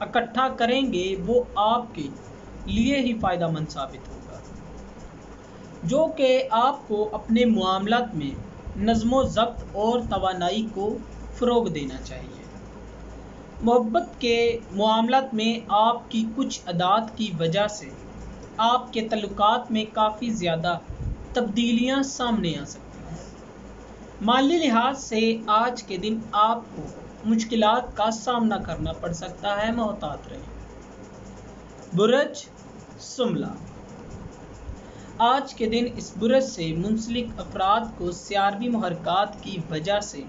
اکٹھا کریں گے وہ آپ کے لیے ہی فائدہ مند ثابت ہوگا، جو کہ آپ کو اپنے معاملات میں نظم و ضبط اور توانائی کو فروغ دینا چاہیے۔ محبت کے معاملات میں آپ کی کچھ عادات کی وجہ سے آپ کے تعلقات میں کافی زیادہ تبدیلیاں سامنے آ سکتی ہیں۔ مالی لحاظ سے آج کے دن آپ کو مشکلات کا سامنا کرنا پڑ سکتا ہے، محتاط رہیں۔ برج شملہ، آج کے دن اس برج سے منسلک افراد کو سیاروی محرکات کی وجہ سے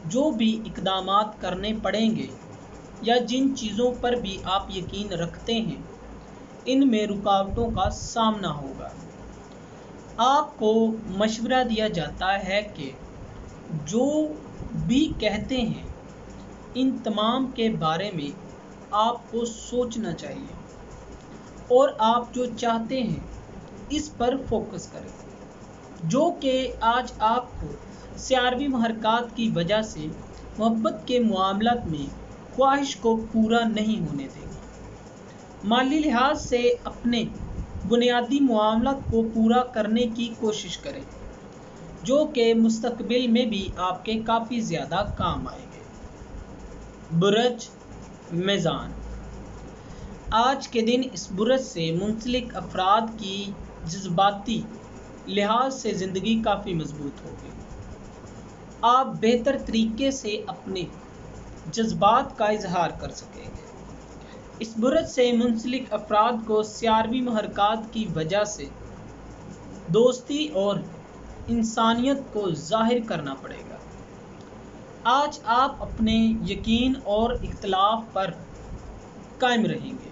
جو بھی اقدامات کرنے پڑیں گے یا جن چیزوں پر بھی آپ یقین رکھتے ہیں ان میں رکاوٹوں کا سامنا ہوگا۔ آپ کو مشورہ دیا جاتا ہے کہ جو بھی کہتے ہیں ان تمام کے بارے میں آپ کو سوچنا چاہیے اور آپ جو چاہتے ہیں اس پر فوکس کریں، جو کہ آج آپ کو سیاروی محرکات کی وجہ سے محبت کے معاملات میں خواہش کو پورا نہیں ہونے دیں گے۔ مالی لحاظ سے اپنے بنیادی معاملات کو پورا کرنے کی کوشش کریں، جو کہ مستقبل میں بھی آپ کے کافی زیادہ کام آئیں گے۔ برج میزان، آج کے دن اس برج سے منسلک افراد کی جذباتی لحاظ سے زندگی کافی مضبوط ہوگی۔ آپ بہتر طریقے سے اپنے جذبات کا اظہار کر سکیں گے۔ اس برج سے منسلک افراد کو سیاروی محرکات کی وجہ سے دوستی اور انسانیت کو ظاہر کرنا پڑے گا۔ آج آپ اپنے یقین اور اختلاف پر قائم رہیں گے،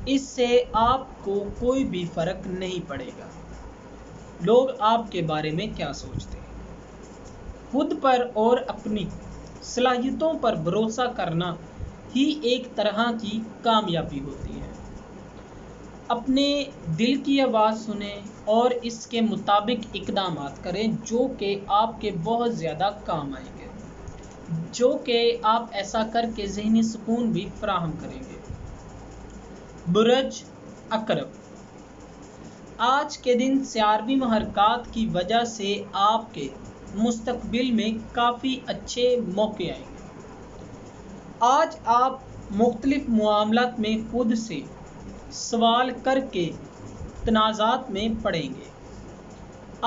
اس سے آپ کو کوئی بھی فرق نہیں پڑے گا لوگ آپ کے بارے میں کیا سوچتے ہیں۔ خود پر اور اپنی صلاحیتوں پر بھروسہ کرنا ہی ایک طرح کی کامیابی ہوتی ہے۔ اپنے دل کی آواز سنیں اور اس کے مطابق اقدامات کریں، جو کہ آپ کے بہت زیادہ کام آئیں گے، جو کہ آپ ایسا کر کے ذہنی سکون بھی فراہم کریں گے۔ برج عقرب، آج کے دن سیاروی محرکات کی وجہ سے آپ کے مستقبل میں کافی اچھے موقع آئیں گے۔ آج آپ مختلف معاملات میں خود سے سوال کر کے تنازعات میں پڑیں گے۔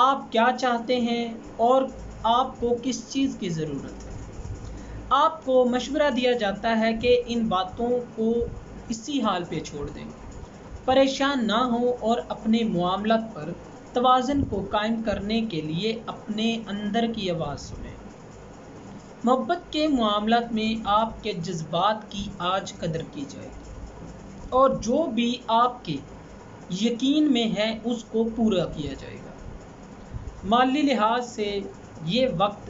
آپ کیا چاہتے ہیں اور آپ کو کس چیز کی ضرورت ہے۔ آپ کو مشورہ دیا جاتا ہے کہ ان باتوں کو اسی حال پہ چھوڑ دیں، پریشان نہ ہوں اور اپنے معاملات پر توازن کو قائم کرنے کے لیے اپنے اندر کی آواز سنیں۔ محبت کے معاملات میں آپ کے جذبات کی آج قدر کی جائے گی اور جو بھی آپ کے یقین میں ہے اس کو پورا کیا جائے گا۔ مالی لحاظ سے یہ وقت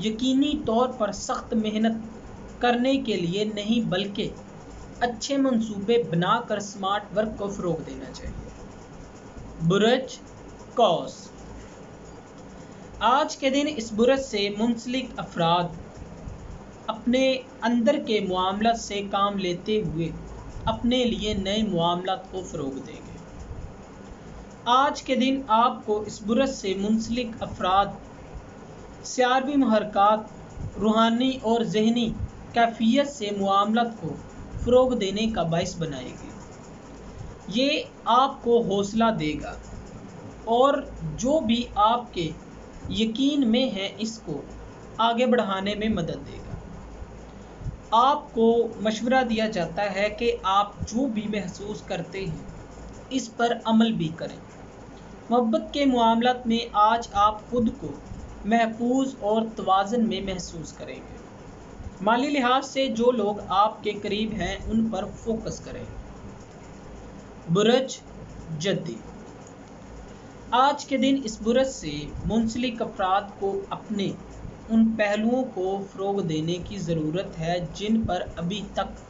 یقینی طور پر سخت محنت کرنے کے لیے نہیں بلکہ اچھے منصوبے بنا کر سمارٹ ورک کو فروغ دینا چاہیے۔ برج قوس، آج کے دن اس برج سے منسلک افراد اپنے اندر کے معاملات سے کام لیتے ہوئے اپنے لیے نئے معاملات کو فروغ دیں گے۔ آج کے دن آپ کو اس برج سے منسلک افراد سیاروی محرکات روحانی اور ذہنی کیفیت سے معاملات کو فروغ دینے کا باعث بنائے گی۔ یہ آپ کو حوصلہ دے گا اور جو بھی آپ کے یقین میں ہے اس کو آگے بڑھانے میں مدد دے گا۔ آپ کو مشورہ دیا جاتا ہے کہ آپ جو بھی محسوس کرتے ہیں اس پر عمل بھی کریں۔ محبت کے معاملات میں آج آپ خود کو محفوظ اور توازن میں محسوس کریں گے۔ مالی لحاظ سے جو لوگ آپ کے قریب ہیں ان پر فوکس کریں۔ برج جدی، آج کے دن اس برج سے منسلک افراد کو اپنے ان پہلوؤں کو فروغ دینے کی ضرورت ہے جن پر ابھی تک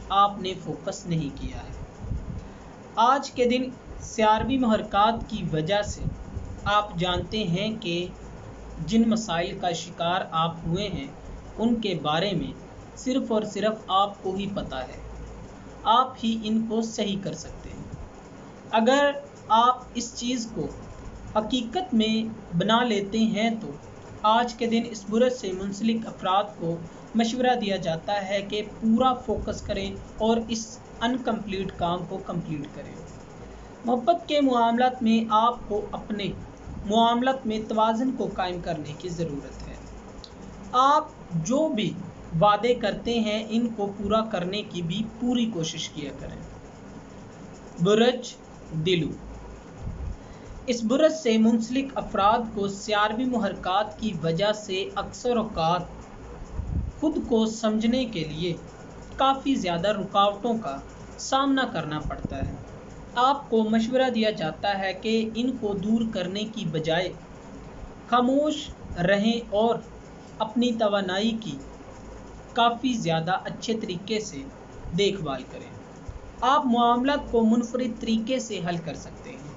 آپ نے فوکس نہیں کیا ہے۔ آج کے دن سیاروی محرکات کی وجہ سے آپ جانتے ہیں کہ جن مسائل کا شکار آپ ہوئے ہیں ان کے بارے میں صرف اور صرف آپ کو ہی پتہ ہے، آپ ہی ان کو صحیح کر سکتے ہیں۔ اگر آپ اس چیز کو حقیقت میں بنا لیتے ہیں تو آج کے دن اس برس سے منسلک افراد کو مشورہ دیا جاتا ہے کہ پورا فوکس کریں اور اس انکمپلیٹ کام کو کمپلیٹ کریں۔ محبت کے معاملات میں آپ کو اپنے معاملات میں توازن کو قائم کرنے کی ضرورت ہے۔ آپ جو بھی وعدے کرتے ہیں ان کو پورا کرنے کی بھی پوری کوشش کیا کریں۔ برج دلو، اس برج سے منسلک افراد کو سیاروی محرکات کی وجہ سے اکثر اوقات خود کو سمجھنے کے لیے کافی زیادہ رکاوٹوں کا سامنا کرنا پڑتا ہے۔ آپ کو مشورہ دیا جاتا ہے کہ ان کو دور کرنے کی بجائے خاموش رہیں اور اپنی توانائی کی کافی زیادہ اچھے طریقے سے دیکھ بھال کریں۔ آپ معاملات کو منفرد طریقے سے حل کر سکتے ہیں،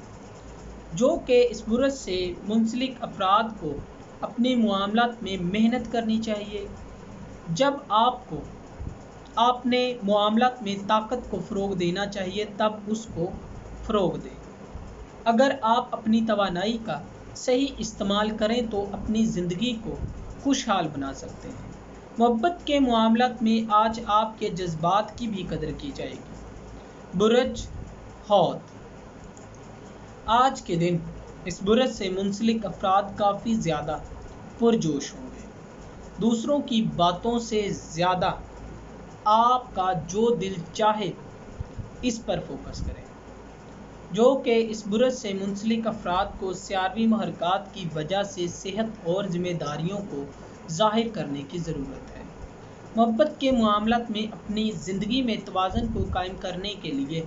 جو کہ اس برج سے منسلک افراد کو اپنے معاملات میں محنت کرنی چاہیے۔ جب آپ کو اپنے معاملات میں طاقت کو فروغ دینا چاہیے تب اس کو فروغ دیں۔ اگر آپ اپنی توانائی کا صحیح استعمال کریں تو اپنی زندگی کو خوشحال بنا سکتے ہیں۔ محبت کے معاملات میں آج آپ کے جذبات کی بھی قدر کی جائے گی۔ برج حوت، آج کے دن اس برج سے منسلک افراد کافی زیادہ پرجوش ہوں گے۔ دوسروں کی باتوں سے زیادہ آپ کا جو دل چاہے اس پر فوکس کریں، جو کہ اس برج سے منسلک افراد کو سیاروی محرکات کی وجہ سے صحت اور ذمہ داریوں کو ظاہر کرنے کی ضرورت ہے۔ محبت کے معاملات میں اپنی زندگی میں توازن کو قائم کرنے کے لیے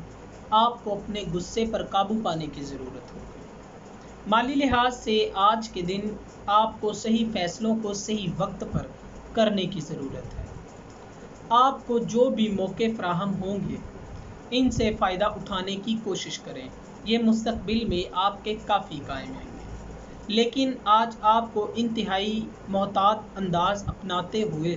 آپ کو اپنے غصے پر قابو پانے کی ضرورت ہوگی۔ مالی لحاظ سے آج کے دن آپ کو صحیح فیصلوں کو صحیح وقت پر کرنے کی ضرورت ہے۔ آپ کو جو بھی موقع فراہم ہوں گے ان سے فائدہ اٹھانے کی کوشش کریں، یہ مستقبل میں آپ کے کافی قائم ہیں گے، لیکن آج آپ کو انتہائی محتاط انداز اپناتے ہوئے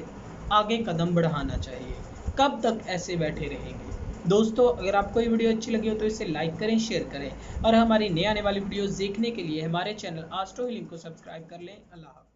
آگے قدم بڑھانا چاہیے۔ کب تک ایسے بیٹھے رہیں گے؟ دوستو، اگر آپ کو یہ ویڈیو اچھی لگی ہو تو اسے لائک کریں، شیئر کریں اور ہماری نئے آنے والی ویڈیوز دیکھنے کے لیے ہمارے چینل آسٹرو ہیلنگ کو سبسکرائب کر لیں۔ اللہ حافظ۔